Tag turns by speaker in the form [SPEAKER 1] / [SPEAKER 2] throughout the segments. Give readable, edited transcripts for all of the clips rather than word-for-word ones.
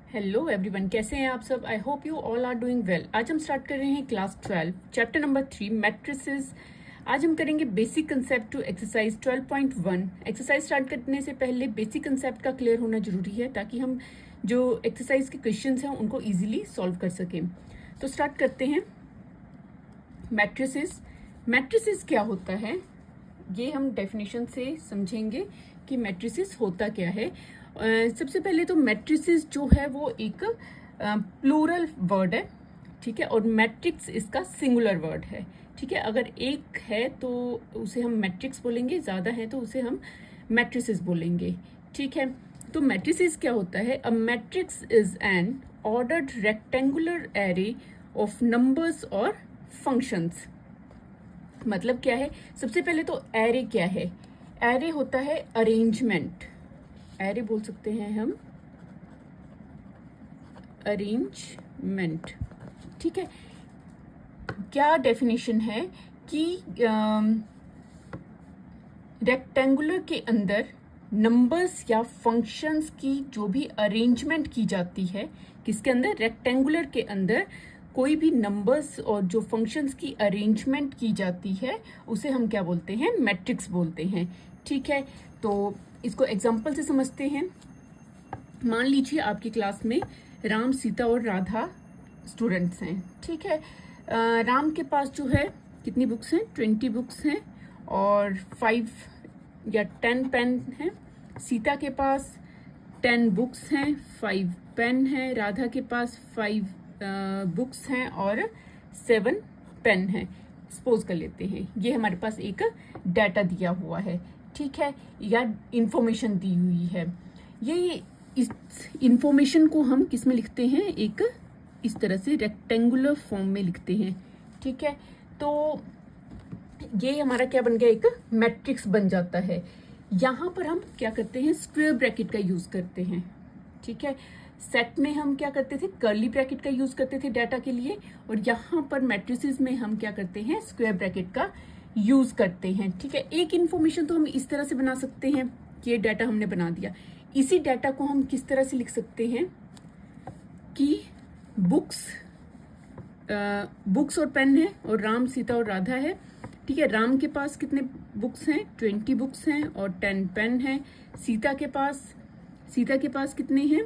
[SPEAKER 1] Hello everyone, कैसे हैं आप सब। I hope you all are doing well. आज हम स्टार्ट कर रहे हैं क्लास 12 चैप्टर नंबर 3 मैट्रिसेस। आज हम करेंगे basic concept to exercise 12.1। Exercise start करने से पहले बेसिक कंसेप्ट का क्लियर होना जरूरी है ताकि हम जो एक्सरसाइज के क्वेश्चंस हैं उनको इजीली सॉल्व कर सकें। तो स्टार्ट करते हैं। मैट्रिसेस मैट्रिसेस क्या होता है ये हम डेफिनेशन से समझेंगे कि मैट्रिसेस होता क्या है। सबसे पहले तो मैट्रिसेस जो है वो एक प्लूरल वर्ड है, ठीक है, और मैट्रिक्स इसका सिंगुलर वर्ड है, ठीक है। अगर एक है तो उसे हम मैट्रिक्स बोलेंगे, ज़्यादा है तो उसे हम मैट्रिसेस बोलेंगे, ठीक है। तो मैट्रिसेस क्या होता है? A matrix is an ordered rectangular array of numbers और फंक्शंस। मतलब क्या है? सबसे पहले तो एरे क्या है? एरे होता है अरेंजमेंट, एरे बोल सकते हैं हम अरेंजमेंट, ठीक है। क्या डेफिनेशन है कि रेक्टेंगुलर के अंदर नंबर्स या फंक्शंस की जो भी अरेंजमेंट की जाती है, किसके अंदर? रेक्टेंगुलर के अंदर कोई भी नंबर्स और जो फंक्शंस की अरेंजमेंट की जाती है उसे हम क्या बोलते हैं? मैट्रिक्स बोलते हैं, ठीक है। तो इसको एग्जांपल से समझते हैं। मान लीजिए आपकी क्लास में राम, सीता और राधा स्टूडेंट्स हैं, ठीक है। राम के पास जो है कितनी बुक्स हैं? 20 बुक्स हैं और 5 या 10 पेन हैं। सीता के पास 10 बुक्स हैं, 5 पेन हैं। राधा के पास 5 बुक्स हैं और 7 पेन हैं। सपोज कर लेते हैं ये हमारे पास एक डाटा दिया हुआ है, ठीक है, या इंफॉर्मेशन दी हुई है। ये इस इंफॉर्मेशन को हम किस में लिखते हैं? एक इस तरह से रेक्टेंगुलर फॉर्म में लिखते हैं, ठीक है। तो ये हमारा क्या बन गया? एक मैट्रिक्स बन जाता है। यहाँ पर हम क्या करते हैं? स्क्वायर ब्रैकेट का यूज करते हैं, ठीक है। सेट में हम क्या करते थे? कर्ली ब्रैकेट का यूज करते थे डाटा के लिए, और यहाँ पर मैट्रिसेस में हम क्या करते हैं? स्क्वायर ब्रैकेट का यूज करते हैं, ठीक है। एक इंफॉर्मेशन तो हम इस तरह से बना सकते हैं कि ये डाटा हमने बना दिया। इसी डाटा को हम किस तरह से लिख सकते हैं कि बुक्स और पेन है और राम, सीता और राधा है, ठीक है। राम के पास कितने बुक्स हैं? 20 बुक्स हैं और 10 पेन हैं। सीता के पास कितने हैं?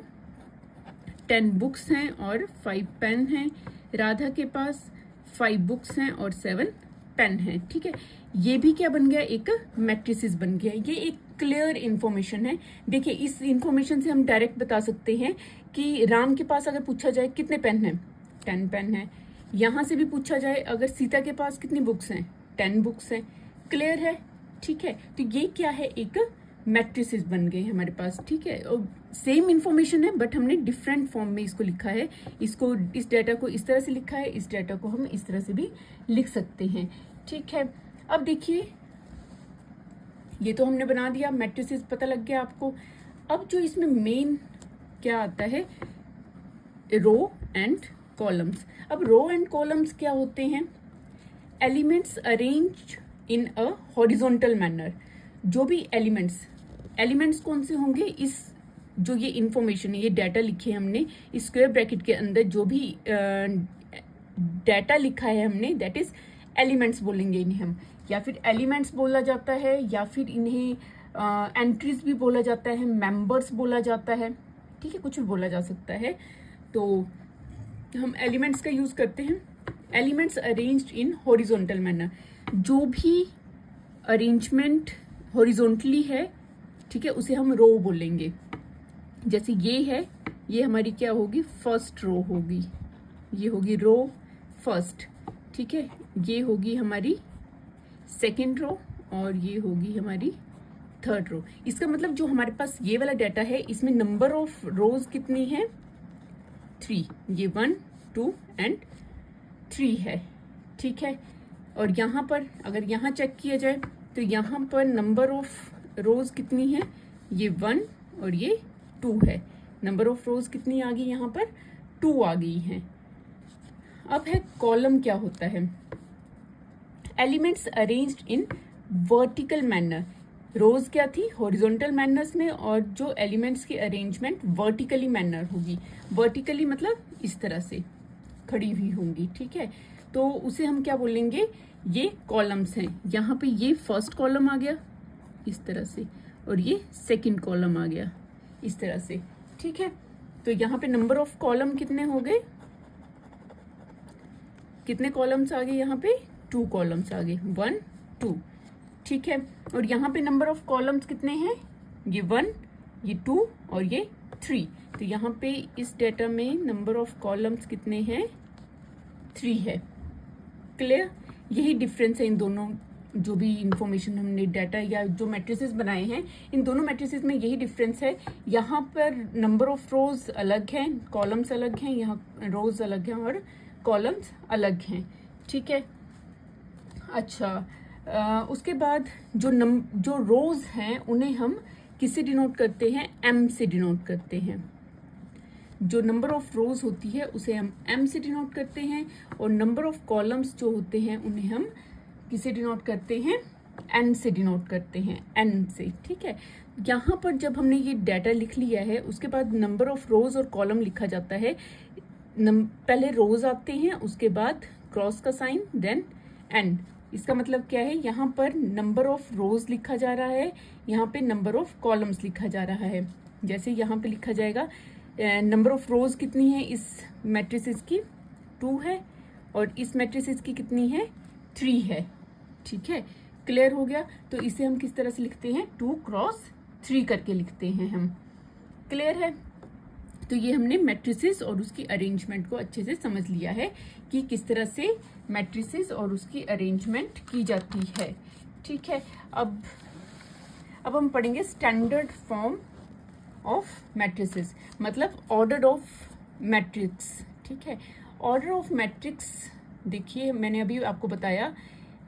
[SPEAKER 1] 10 बुक्स हैं और 5 पेन हैं। राधा के पास 5 बुक्स हैं और 7 पेन है, ठीक है। ये भी क्या बन गया? एक मैट्रिसेस बन गया। ये एक क्लियर इंफॉर्मेशन है। देखिए, इस इंफॉर्मेशन से हम डायरेक्ट बता सकते हैं कि राम के पास अगर पूछा जाए कितने पेन हैं? 10 पेन है। यहां से भी पूछा जाए अगर सीता के पास कितनी बुक्स हैं? 10 बुक्स हैं। क्लियर है, ठीक है। तो ये क्या है? एक मैट्रिसेस बन गए हमारे पास, ठीक है। और सेम इंफॉर्मेशन है बट हमने डिफरेंट फॉर्म में इसको लिखा है। इसको, इस डाटा को इस तरह से लिखा है, इस डाटा को हम इस तरह से भी लिख सकते हैं, ठीक है। अब देखिए, ये तो हमने बना दिया, मैट्रिसेस पता लग गया आपको। अब जो इसमें मेन क्या आता है? Row and columns. अब रो एंड कॉलम्स क्या होते हैं? Elements arranged in a horizontal manner. जो भी एलिमेंट्स कौन से होंगे? इस जो ये इंफॉर्मेशन है, ये डाटा लिखे हमने इस स्क्वायर ब्रैकेट के अंदर, जो भी डाटा लिखा है हमने, दैट इज एलिमेंट्स बोलेंगे इन्हें हम, या फिर एलिमेंट्स बोला जाता है, या फिर इन्हें एंट्रीज भी बोला जाता है, मेंबर्स बोला जाता है, ठीक है, कुछ भी बोला जा सकता है। तो हम एलिमेंट्स का यूज करते हैं। Elements arranged in horizontal manner. जो भी अरेंजमेंट हॉरिजॉन्टली है, ठीक है, उसे हम रो बोलेंगे। जैसे ये है, ये हमारी क्या होगी? फर्स्ट रो होगी। ये होगी रो फर्स्ट, ठीक है। ये होगी हमारी सेकेंड रो और ये होगी हमारी थर्ड रो। इसका मतलब जो हमारे पास ये वाला डाटा है, इसमें नंबर ऑफ रोज कितनी है? 3। ये 1, 2 एंड 3 है, ठीक है। और यहाँ पर अगर यहाँ चेक किया जाए तो यहाँ पर नंबर ऑफ रोज कितनी है? ये 1 और ये 2 है। नंबर ऑफ रोज कितनी आ गई? यहाँ पर 2 आ गई हैं। अब है कॉलम। क्या होता है? Elements arranged in vertical manner. Rows क्या थी, हॉरिजॉन्टल मैनर्स में, और जो एलिमेंट्स की अरेंजमेंट वर्टिकली मैनर होगी। वर्टिकली मतलब इस तरह से खड़ी हुई होंगी, ठीक है। तो उसे हम क्या बोलेंगे, ये कॉलम्स हैं। यहाँ पे ये फर्स्ट कॉलम आ गया इस तरह से, और ये सेकंड कॉलम आ गया इस तरह से, ठीक है। तो यहाँ पे नंबर ऑफ कॉलम कितने हो गए, कितने कॉलम्स आ गए, यहाँ पे 2 कॉलम्स आ गए, 1 2, ठीक है। और यहाँ पे नंबर ऑफ कॉलम्स कितने हैं, ये 1, ये 2 और ये 3। तो यहाँ पे इस डेटा में नंबर ऑफ कॉलम्स कितने हैं, 3 है। क्लियर, यही डिफरेंस है इन दोनों, जो भी इंफॉर्मेशन हमने डाटा या जो मैट्रिसेस बनाए हैं, इन दोनों मैट्रिसेस में यही डिफरेंस है। यहाँ पर नंबर ऑफ रोज अलग हैं, कॉलम्स अलग हैं, यहाँ रोज अलग हैं और कॉलम्स अलग हैं, ठीक है। अच्छा, उसके बाद जो रोज हैं उन्हें हम किससे डिनोट करते हैं, एम से डिनोट करते हैं। जो नंबर ऑफ रोज होती है उसे हम एम से डिनोट करते हैं, और नंबर ऑफ कॉलम्स जो होते हैं उन्हें हम किसे डिनोट करते हैं, एन से डिनोट करते हैं, एन से, ठीक है। यहाँ पर जब हमने ये डाटा लिख लिया है, उसके बाद नंबर ऑफ रोज और कॉलम लिखा जाता है। पहले रोज आते हैं, उसके बाद क्रॉस का साइन, देन एन। इसका मतलब क्या है, यहाँ पर नंबर ऑफ रोज लिखा जा रहा है, यहाँ पे नंबर ऑफ कॉलम्स लिखा जा रहा है। जैसे यहाँ पे लिखा जाएगा नंबर ऑफ रोज कितनी है इस मैट्रिसेस की, 2 है, और इस मैट्रिसेस की कितनी है, 3 है, ठीक है। क्लियर हो गया। तो इसे हम किस तरह से लिखते हैं, 2 क्रॉस 3 करके लिखते हैं हम। क्लियर है। तो ये हमने मैट्रिसेस और उसकी अरेंजमेंट को अच्छे से समझ लिया है कि किस तरह से मैट्रिसेस और उसकी अरेंजमेंट की जाती है, ठीक है। अब हम पढ़ेंगे स्टैंडर्ड फॉर्म ऑफ मैट्रिसेस, मतलब ऑर्डर ऑफ मैट्रिक्स, ठीक है। ऑर्डर ऑफ मैट्रिक्स, देखिए मैंने अभी आपको बताया,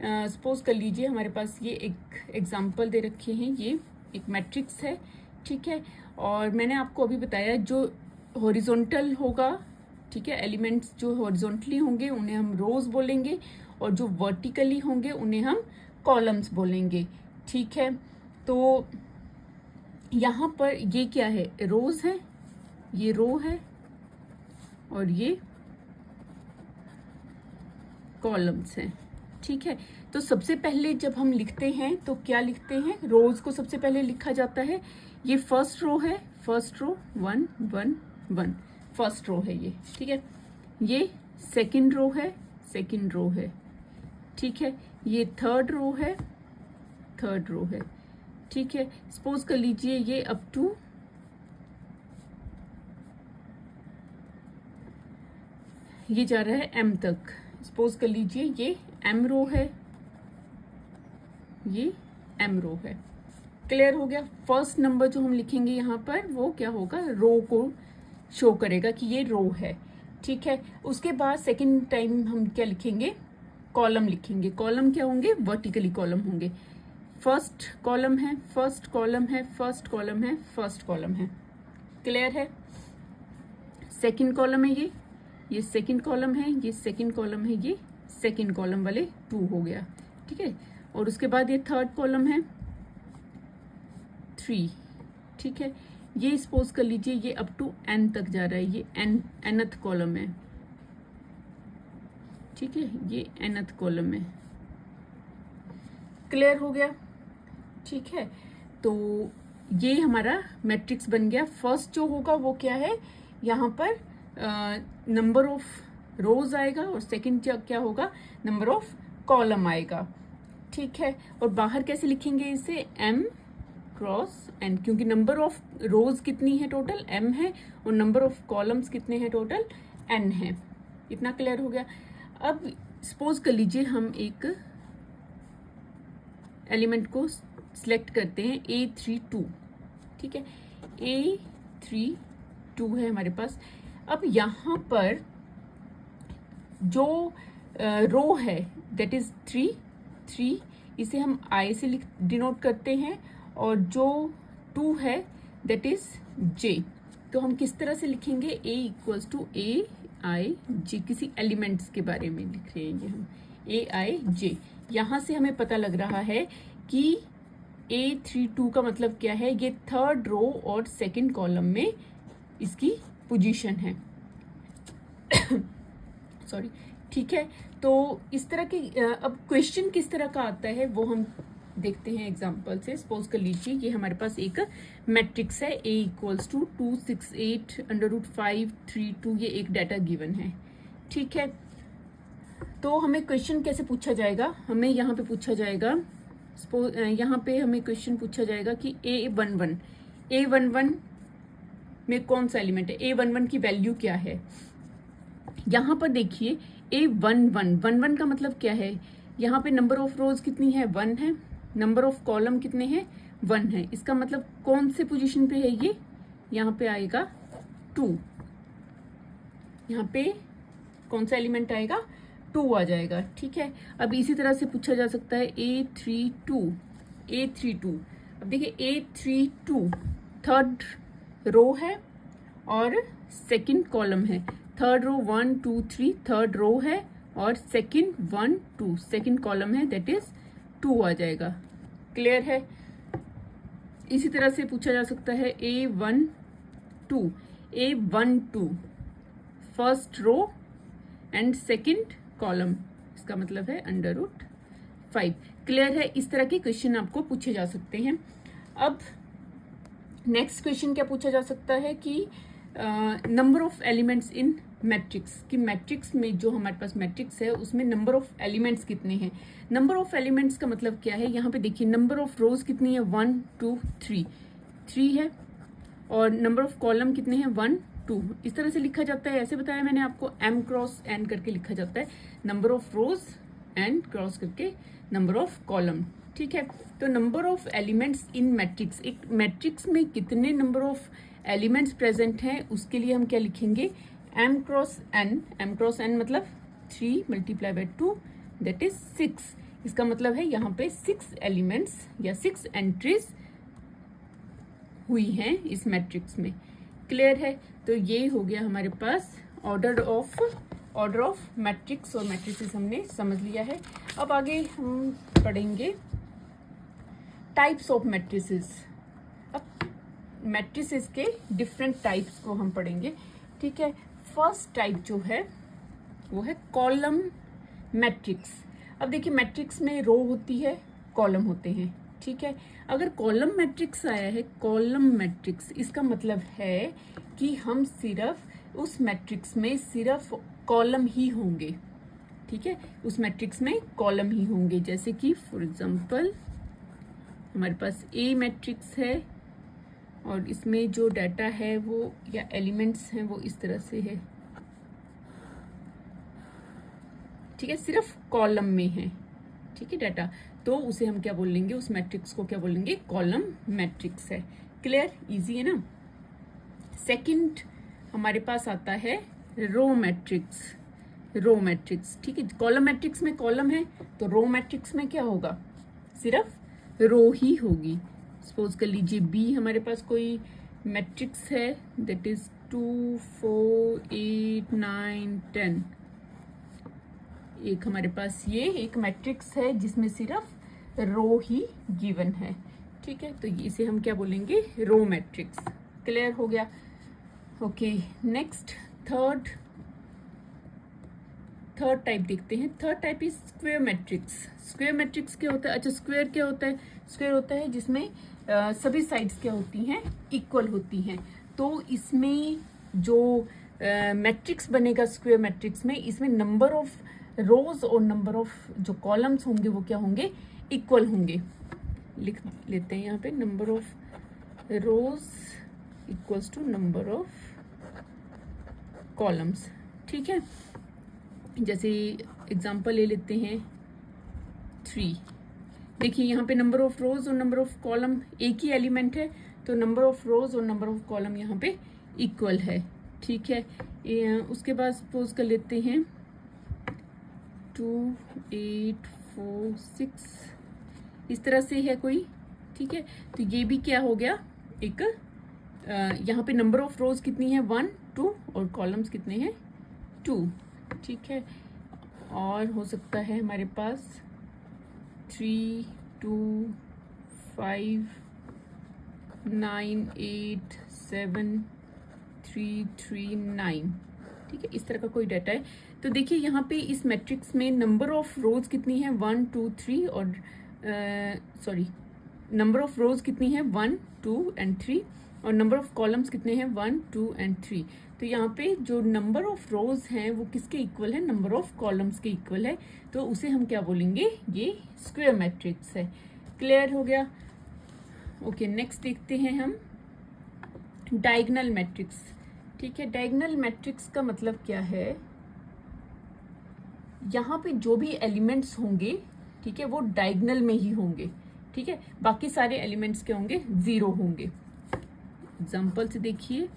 [SPEAKER 1] सपोज कर लीजिए हमारे पास ये एक एग्जांपल दे रखे हैं, ये एक मैट्रिक्स है, ठीक है। और मैंने आपको अभी बताया जो हॉरिजॉन्टल होगा, ठीक है, एलिमेंट्स जो हॉरिजॉन्टली होंगे उन्हें हम रोज बोलेंगे, और जो वर्टिकली होंगे उन्हें हम कॉलम्स बोलेंगे, ठीक है। तो यहाँ पर ये क्या है, रोज है, ये रो है, और ये कॉलम्स हैं, ठीक है। तो सबसे पहले जब हम लिखते हैं तो क्या लिखते हैं, रोज को सबसे पहले लिखा जाता है। ये फर्स्ट रो है, फर्स्ट रो 1 1 1, फर्स्ट रो है ये, ठीक है। ये सेकंड रो है, सेकंड रो है, ठीक है। ये थर्ड रो है, थर्ड रो है, ठीक है। सपोज कर लीजिए ये अप टू ये जा रहा है एम तक, सपोज कर लीजिए ये एम रो है, ये एम रो है। क्लियर हो गया। फर्स्ट नंबर जो हम लिखेंगे यहाँ पर वो क्या होगा, रो को शो करेगा कि ये रो है, ठीक है। उसके बाद सेकंड टाइम हम क्या लिखेंगे, कॉलम लिखेंगे। कॉलम क्या होंगे, वर्टिकली कॉलम होंगे। फर्स्ट कॉलम है, फर्स्ट कॉलम है, फर्स्ट कॉलम है, फर्स्ट कॉलम है। क्लियर है। सेकंड कॉलम है ये सेकंड कॉलम है, ये सेकंड कॉलम है, ये सेकंड कॉलम वाले 2 हो गया, ठीक है। और उसके बाद ये थर्ड कॉलम है 3, ठीक है। ये सपोज कर लीजिए ये अप टू एन तक जा रहा है, ये एनथ कॉलम है, ठीक है, ये एनथ कॉलम है। क्लियर हो गया, ठीक है। तो ये हमारा मैट्रिक्स बन गया। फर्स्ट जो होगा वो क्या है, यहाँ पर नंबर ऑफ रोज आएगा, और सेकंड क्या होगा, नंबर ऑफ कॉलम आएगा, ठीक है। और बाहर कैसे लिखेंगे इसे, m क्रॉस n, क्योंकि नंबर ऑफ रोज कितनी है टोटल, m है, और नंबर ऑफ कॉलम्स कितने हैं टोटल, n है। इतना क्लियर हो गया। अब सपोज कर लीजिए हम एक एलिमेंट को सिलेक्ट करते हैं A32, ठीक है, A32 है हमारे पास। अब यहाँ पर जो रो है दैट इज 3, इसे हम I से डिनोट करते हैं, और जो 2 है दैट इज J। तो हम किस तरह से लिखेंगे, A इक्वल्स टू AIJ, किसी एलिमेंट्स के बारे में लिख रहे हैं ये हम, AIJ। यहाँ से हमें पता लग रहा है कि A32 का मतलब क्या है, ये थर्ड रो और सेकंड कॉलम में इसकी पोजीशन है। सॉरी, ठीक है। तो इस तरह की अब क्वेश्चन किस तरह का आता है वो हम देखते हैं एग्जांपल से। सपोज कर लीजिए ये हमारे पास एक मैट्रिक्स है, A इक्वल्स टू 268√532, ये एक डाटा गिवन है, ठीक है। तो हमें क्वेश्चन कैसे पूछा जाएगा, हमें यहाँ पे पूछा जाएगा, यहाँ पे हमें क्वेश्चन पूछा जाएगा कि A11 में कौन सा एलिमेंट है, A11 की वैल्यू क्या है। यहाँ पर देखिए A11 का मतलब क्या है, यहाँ पे नंबर ऑफ रोज कितनी है, 1 है, नंबर ऑफ कॉलम कितने हैं, 1 है। इसका मतलब कौन से पोजीशन पे है ये, यहाँ पे आएगा 2, यहाँ पे कौन सा एलिमेंट आएगा, 2 आ जाएगा, ठीक है। अब इसी तरह से पूछा जा सकता है A32। अब देखिए A32 थर्ड रो है और सेकंड कॉलम है, थर्ड रो 1 2 3 थर्ड रो है और सेकंड 1 2 सेकंड कॉलम है, दैट इज 2 आ जाएगा, क्लियर है। इसी तरह से पूछा जा सकता है A12 first row and second column, इसका मतलब है √5, क्लियर है। इस तरह के क्वेश्चन आपको पूछे जा सकते हैं। अब नेक्स्ट क्वेश्चन क्या पूछा जा सकता है कि number of elements in matrix, कि मैट्रिक्स में जो हमारे पास मैट्रिक्स है उसमें नंबर ऑफ एलिमेंट्स कितने हैं। नंबर ऑफ एलिमेंट्स का मतलब क्या है, यहाँ पे देखिए नंबर ऑफ रोज कितनी है, 1 2 3 है, और नंबर ऑफ कॉलम कितने हैं, 1 2। इस तरह से लिखा जाता है, ऐसे बताया मैंने आपको, m क्रॉस n करके लिखा जाता है, number of rose and cross करके नंबर ऑफ कॉलम, ठीक है। तो number of elements in matrix, एक मैट्रिक्स में कितने नंबर ऑफ एलिमेंट्स प्रेजेंट हैं उसके लिए हम क्या लिखेंगे, m क्रॉस n मतलब 3 × 2 दैट इज 6। इसका मतलब है यहाँ पे 6 एलिमेंट्स या 6 एंट्रीज हुई हैं इस मैट्रिक्स में, क्लियर है। तो ये हो गया हमारे पास ऑर्डर ऑफ मैट्रिक्स, और मैट्रिसेस हमने समझ लिया है। अब आगे हम पढ़ेंगे टाइप्स ऑफ मैट्रिसेस। अब मैट्रिसेस के डिफरेंट टाइप्स को हम पढ़ेंगे, ठीक है। फर्स्ट टाइप जो है वो है कॉलम मैट्रिक्स। अब देखिए मैट्रिक्स में रो होती है, कॉलम होते हैं, ठीक है। अगर कॉलम मैट्रिक्स आया है, कॉलम मैट्रिक्स, इसका मतलब है कि हम सिर्फ उस मैट्रिक्स में सिर्फ कॉलम ही होंगे, ठीक है, उस मैट्रिक्स में कॉलम ही होंगे। जैसे कि फॉर एग्जांपल हमारे पास A मैट्रिक्स है और इसमें जो डाटा है वो या एलिमेंट्स हैं वो इस तरह से है, ठीक है, सिर्फ कॉलम में है, ठीक है डाटा, तो उसे हम क्या बोलेंगे, उस मैट्रिक्स को क्या बोलेंगे, कॉलम मैट्रिक्स है, क्लियर, इजी है ना। सेकंड हमारे पास आता है रो मैट्रिक्स, ठीक है। कॉलम मैट्रिक्स में कॉलम है तो रो मैट्रिक्स में क्या होगा, सिर्फ रो ही होगी। सपोज कर लीजिए B हमारे पास कोई मैट्रिक्स है, दैट इज 2 4 8 9 10, एक हमारे पास ये एक मैट्रिक्स है जिसमें सिर्फ रो ही गिवन है, ठीक है। तो इसे हम क्या बोलेंगे, रो मैट्रिक्स, क्लियर हो गया। ओके, नेक्स्ट थर्ड टाइप देखते हैं। Third type is square matrix. Square matrix क्या होता है, अच्छा स्क्वायर क्या होता है, स्क्वायर होता है जिसमें सभी साइड्स क्या होती हैं, इक्वल होती हैं। तो इसमें जो मैट्रिक्स बनेगा स्क्वायर मैट्रिक्स में, इसमें नंबर ऑफ रोज और नंबर ऑफ जो कॉलम्स होंगे वो क्या होंगे, इक्वल होंगे। लिख लेते हैं यहाँ पे, number of rows equals to number of columns, ठीक है। जैसे एग्जांपल ले लेते हैं 3, देखिए यहाँ पे नंबर ऑफ रोज और नंबर ऑफ कॉलम एक ही एलिमेंट है, तो नंबर ऑफ रोज और नंबर ऑफ कॉलम यहाँ पे इक्वल है, ठीक है। उसके बाद सपोज कर लेते हैं 2 8 4 6, इस तरह से है कोई, ठीक है। तो ये भी क्या हो गया, एक यहाँ पे नंबर ऑफ रोज कितनी है, 1 2, और कॉलम्स कितने हैं, 2, ठीक है। और हो सकता है हमारे पास 3 2 5 9 8 7 3 3 9, ठीक है, इस तरह का कोई डाटा है। तो देखिए यहाँ पे इस मैट्रिक्स में नंबर ऑफ रोज कितनी है 1 2 3 और नंबर ऑफ रोज कितनी है 1 2 एंड 3 और नंबर ऑफ कॉलम्स कितने हैं 1 2 एंड 3। तो यहाँ पे जो नंबर ऑफ रोज हैं वो किसके इक्वल है, नंबर ऑफ कॉलम्स के इक्वल है, तो उसे हम क्या बोलेंगे, ये स्क्वायर मैट्रिक्स है। क्लियर हो गया? ओके, नेक्स्ट देखते हैं हम डायगोनल मैट्रिक्स। ठीक है, डायगोनल मैट्रिक्स का मतलब क्या है, यहाँ पे जो भी एलिमेंट्स होंगे, ठीक है, वो डायगोनल में ही होंगे, ठीक है, बाकी सारे एलिमेंट्स क्या होंगे, 0 होंगे। एग्जाम्पल से देखिए,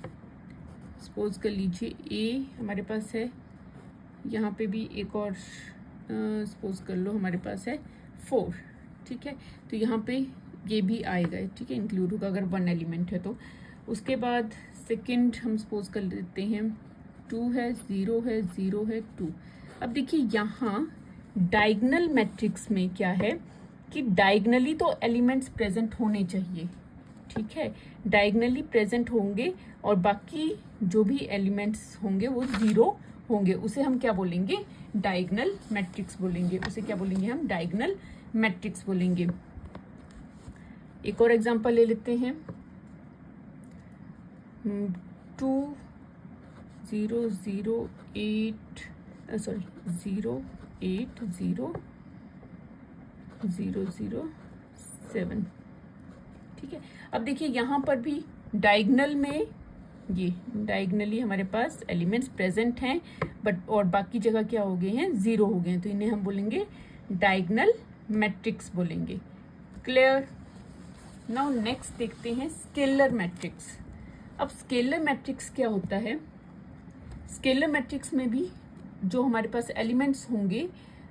[SPEAKER 1] सपोज कर लीजिए ए हमारे पास है, यहाँ पे भी एक और सपोज कर लो हमारे पास है 4, ठीक है, तो यहाँ पे ये भी आएगा, ठीक है, इंक्लूड होगा अगर 1 एलिमेंट है तो। उसके बाद सेकंड हम सपोज कर लेते हैं 2 है, 0 है, 0 है, 2। अब देखिए यहाँ डायगोनल मैट्रिक्स में क्या है कि डायगोनली तो एलिमेंट्स प्रेजेंट होने चाहिए, ठीक है, डायगोनली प्रेजेंट होंगे और बाकी जो भी एलिमेंट्स होंगे वो 0 होंगे, उसे हम क्या बोलेंगे, डायगोनल मैट्रिक्स बोलेंगे, उसे क्या बोलेंगे हम, डायगोनल मैट्रिक्स बोलेंगे। एक और एग्जांपल ले लेते हैं 2 0 0 8 0 8 0 0 0 7, ठीक है। अब देखिए यहाँ पर भी डायगोनल में ये डायगोनली हमारे पास एलिमेंट्स प्रेजेंट हैं बट और बाकी जगह क्या हो गए हैं, 0 हो गए हैं, तो इन्हें हम बोलेंगे डायगोनल मैट्रिक्स बोलेंगे। क्लियर? नाउ नेक्स्ट देखते हैं स्केलर मैट्रिक्स। अब स्केलर मैट्रिक्स क्या होता है, स्केलर मैट्रिक्स में भी जो हमारे पास एलिमेंट्स होंगे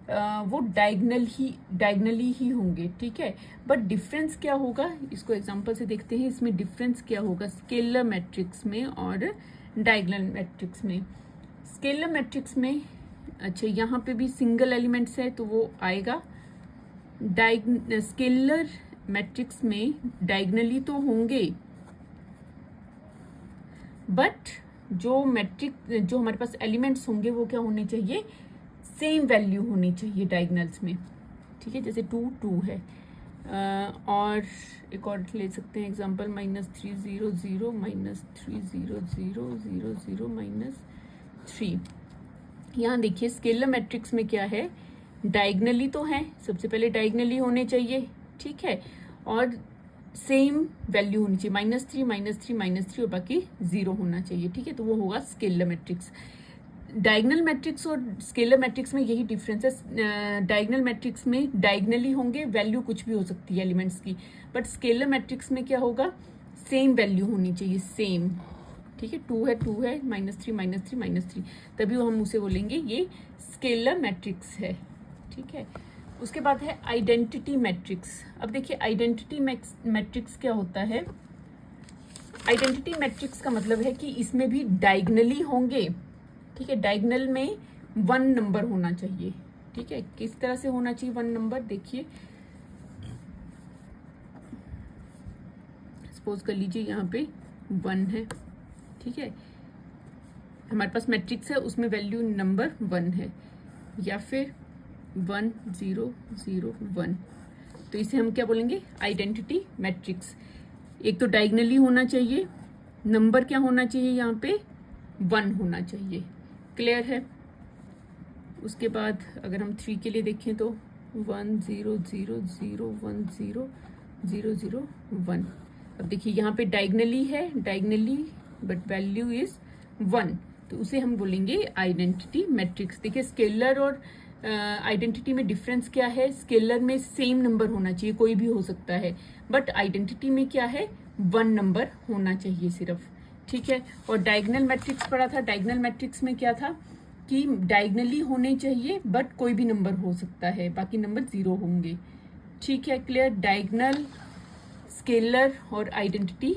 [SPEAKER 1] वो डायगोनली ही होंगे, ठीक है, बट डिफरेंस क्या होगा, इसको एग्जांपल से देखते हैं। इसमें डिफरेंस क्या होगा स्केलर मैट्रिक्स में और डायगोनल मैट्रिक्स में। स्केलर मैट्रिक्स में अच्छा यहाँ पे भी सिंगल एलिमेंट्स है तो वो आएगा। स्केलर मैट्रिक्स में डायगोनली तो होंगे बट जो हमारे पास एलिमेंट्स होंगे वो क्या होने चाहिए, सेम वैल्यू होनी चाहिए डायगोनल्स में, ठीक है, जैसे 2 2 है। और एक और ले सकते हैं एग्जांपल -3 0 0 -3 0 0 0 0 -3। यहाँ देखिए स्केलर मैट्रिक्स में क्या है, डायगोनली तो है, सबसे पहले डायगोनली होने चाहिए, ठीक है, और सेम वैल्यू होनी चाहिए, -3 -3 -3 और बाकी 0 होना चाहिए, ठीक है, तो वो होगा स्केलर मैट्रिक्स। डायगोनल मैट्रिक्स और स्केलर मैट्रिक्स में यही डिफरेंस है। डायगोनल मैट्रिक्स में डायगोनली होंगे, वैल्यू कुछ भी हो सकती है एलिमेंट्स की, बट स्केलर मैट्रिक्स में क्या होगा, सेम वैल्यू होनी चाहिए, सेम, ठीक है, 2 है -3 -3 -3, तभी हम उसे बोलेंगे ये स्केलर मैट्रिक्स है, ठीक है। उसके बाद है आइडेंटिटी मैट्रिक्स। अब देखिए आइडेंटिटी मैट्रिक्स क्या होता है, आइडेंटिटी मैट्रिक्स का मतलब है कि इसमें भी डायगोनली होंगे, ठीक है, डायगोनल में 1 नंबर होना चाहिए, ठीक है। किस तरह से होना चाहिए 1 नंबर, देखिए सपोज कर लीजिए यहाँ पे 1 है, ठीक है, हमारे पास मैट्रिक्स है उसमें वैल्यू नंबर 1 है, या फिर 1 0 0 1, तो इसे हम क्या बोलेंगे, आइडेंटिटी मैट्रिक्स। एक तो डायगोनली होना चाहिए, नंबर क्या होना चाहिए यहाँ पे, 1 होना चाहिए। क्लियर है? उसके बाद अगर हम 3 के लिए देखें तो 1 0 0 0 1 0 0 0 1। अब देखिए यहाँ पे डायगोनली है, डायगोनली बट वैल्यू इज 1, तो उसे हम बोलेंगे आइडेंटिटी मैट्रिक्स। देखिए स्केलर और आइडेंटिटी में डिफरेंस क्या है, स्केलर में सेम नंबर होना चाहिए, कोई भी हो सकता है, बट आइडेंटिटी में क्या है, 1 नंबर होना चाहिए सिर्फ, ठीक है। और डायगोनल मैट्रिक्स पढ़ा था, डायगोनल मैट्रिक्स में क्या था कि डायगोनली होने चाहिए बट कोई भी नंबर हो सकता है, बाकी नंबर 0 होंगे, ठीक है। क्लियर? डायगोनल, स्केलर और आइडेंटिटी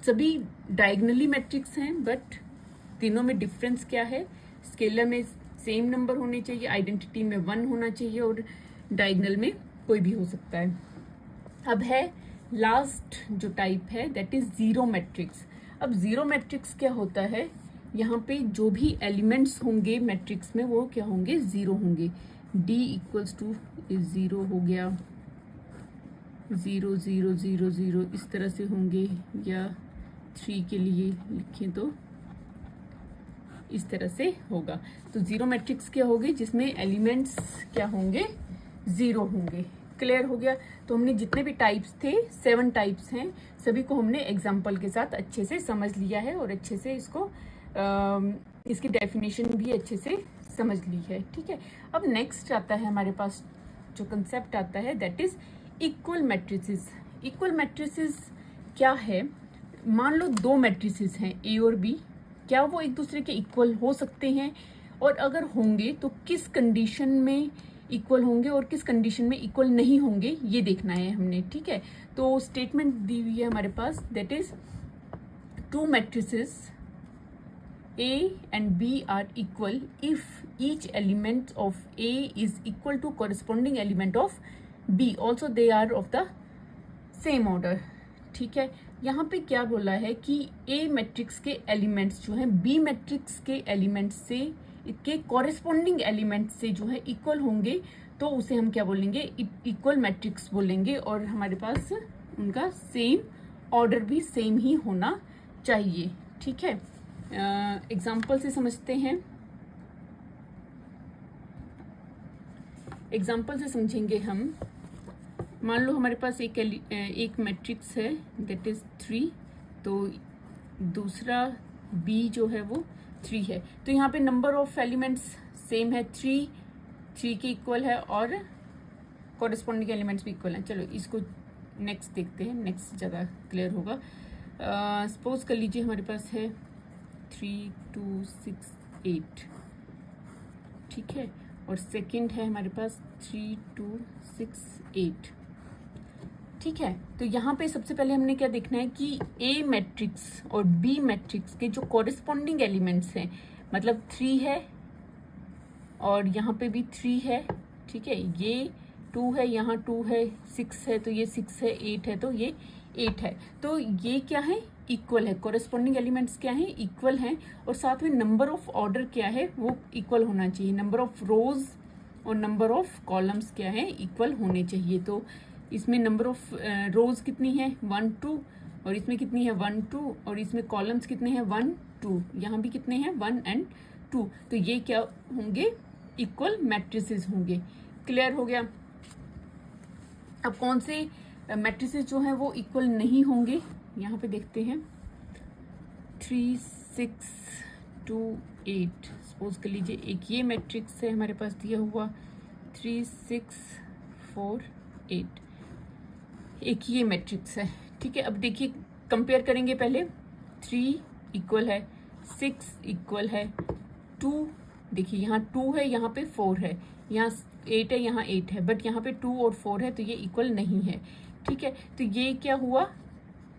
[SPEAKER 1] सभी डायगोनली मैट्रिक्स हैं बट तीनों में डिफरेंस क्या है, स्केलर में सेम नंबर होने चाहिए, आइडेंटिटी में 1 होना चाहिए और डायगोनल में कोई भी हो सकता है। अब है लास्ट जो टाइप है दैट इज जीरो मैट्रिक्स। अब जीरो मैट्रिक्स क्या होता है, यहाँ पे जो भी एलिमेंट्स होंगे मैट्रिक्स में वो क्या होंगे, जीरो होंगे। D इक्वल्स टू जीरो हो गया, 0 0 0 0 इस तरह से होंगे, या 3 के लिए लिखें तो इस तरह से होगा। तो जीरो मैट्रिक्स क्या होगी, जिसमें एलिमेंट्स क्या होंगे, जीरो होंगे। क्लियर हो गया। तो हमने जितने भी टाइप्स थे, 7 टाइप्स हैं, सभी को हमने एग्जाम्पल के साथ अच्छे से समझ लिया है और अच्छे से इसको इसकी डेफिनेशन भी अच्छे से समझ ली है। ठीक है, अब नेक्स्ट आता है हमारे पास जो कंसेप्ट आता है that is equal matrices. Equal matrices क्या है, मान लो 2 मैट्रिसेस हैं ए और बी, क्या वो एक दूसरे के इक्वल हो सकते हैं, और अगर होंगे तो किस कंडीशन में इक्वल होंगे और किस कंडीशन में इक्वल नहीं होंगे, ये देखना है हमने। ठीक है, तो स्टेटमेंट दी हुई है हमारे पास that is 2 matrices A and B are equal if each element of A is equal to corresponding element of B. Also they are of the same order. ठीक है, यहाँ पे क्या बोला है कि A मैट्रिक्स के एलिमेंट्स जो हैं B मैट्रिक्स के एलिमेंट्स से, इसके कॉरेस्पॉन्डिंग एलिमेंट्स से जो है इक्वल होंगे, तो उसे हम क्या बोलेंगे, इक्वल मैट्रिक्स बोलेंगे। और हमारे पास उनका सेम ऑर्डर भी सेम ही होना चाहिए। ठीक है, एग्जाम्पल से समझते हैं, एग्जाम्पल से समझेंगे हम। मान लो हमारे पास एक मैट्रिक्स है दैट इज 3, तो दूसरा B जो है वो 3 है, तो यहाँ पे नंबर ऑफ एलिमेंट्स सेम है, 3 के इक्वल है और कॉरेस्पॉन्डिंग एलिमेंट्स भी इक्वल हैं। चलो इसको नेक्स्ट देखते हैं, नेक्स्ट ज़्यादा क्लियर होगा। सपोज कर लीजिए हमारे पास है 3 2 6 8, ठीक है, और सेकंड है हमारे पास 3 2 6 8। ठीक है, तो यहाँ पे सबसे पहले हमने क्या देखना है कि A मैट्रिक्स और B मैट्रिक्स के जो कॉरेस्पॉन्डिंग एलिमेंट्स हैं, मतलब 3 है और यहाँ पे भी 3 है। ठीक है, ये 2 है, यहाँ 2 है, 6 है तो ये 6 है, 8 है तो ये 8 है। तो ये क्या है, इक्वल है। कॉरेस्पॉन्डिंग एलिमेंट्स क्या हैं, इक्वल हैं। और साथ में नंबर ऑफ ऑर्डर क्या है, वो इक्वल होना चाहिए। नंबर ऑफ रोज और नंबर ऑफ कॉलम्स क्या है, इक्वल होने चाहिए। तो इसमें नंबर ऑफ रोज कितनी है, 1 2, और इसमें कितनी है 1 2, और इसमें कॉलम्स कितने हैं 1 2, यहाँ भी कितने हैं 1 और 2। तो ये क्या होंगे, इक्वल मैट्रिसेस होंगे। क्लियर हो गया। अब कौन से मैट्रिसेस जो हैं वो इक्वल नहीं होंगे, यहाँ पे देखते हैं। 3 6 2 8, सपोज कर लीजिए एक ये मैट्रिक्स है हमारे पास दिया हुआ, 3 6 4 8, एक ये मैट्रिक्स है। ठीक है, अब देखिए कंपेयर करेंगे पहले। 3 इक्वल है, 6 इक्वल है, 2 देखिए यहाँ 2 है, यहाँ पे 4 है, यहाँ 8 है, यहाँ 8 है, बट यहाँ पे 2 और 4 है तो ये इक्वल नहीं है। ठीक है, तो ये क्या हुआ,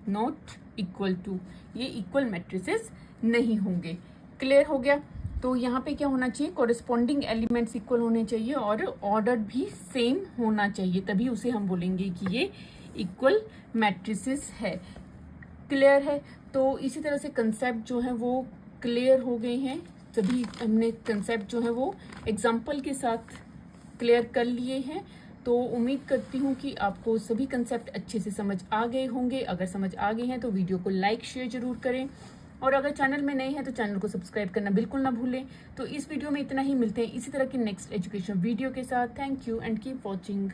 [SPEAKER 1] नॉट इक्वल टू, ये इक्वल मैट्रिसेस नहीं होंगे। क्लियर हो गया। तो यहाँ पे क्या होना चाहिए, कॉरेस्पॉन्डिंग एलिमेंट्स इक्वल होने चाहिए और ऑर्डर भी सेम होना चाहिए, तभी उसे हम बोलेंगे कि ये इक्वल मैट्रिसेस है। क्लियर है। तो इसी तरह से कंसेप्ट जो है वो क्लियर हो गए हैं। सभी हमने कंसेप्ट जो है वो एग्जाम्पल के साथ क्लियर कर लिए हैं। तो उम्मीद करती हूँ कि आपको सभी कंसेप्ट अच्छे से समझ आ गए होंगे। अगर समझ आ गए हैं तो वीडियो को लाइक शेयर जरूर करें, और अगर चैनल में नए हैं तो चैनल को सब्सक्राइब करना बिल्कुल ना भूलें। तो इस वीडियो में इतना ही, मिलते हैं इसी तरह की नेक्स्ट एजुकेशन वीडियो के साथ। Thank you and keep watching.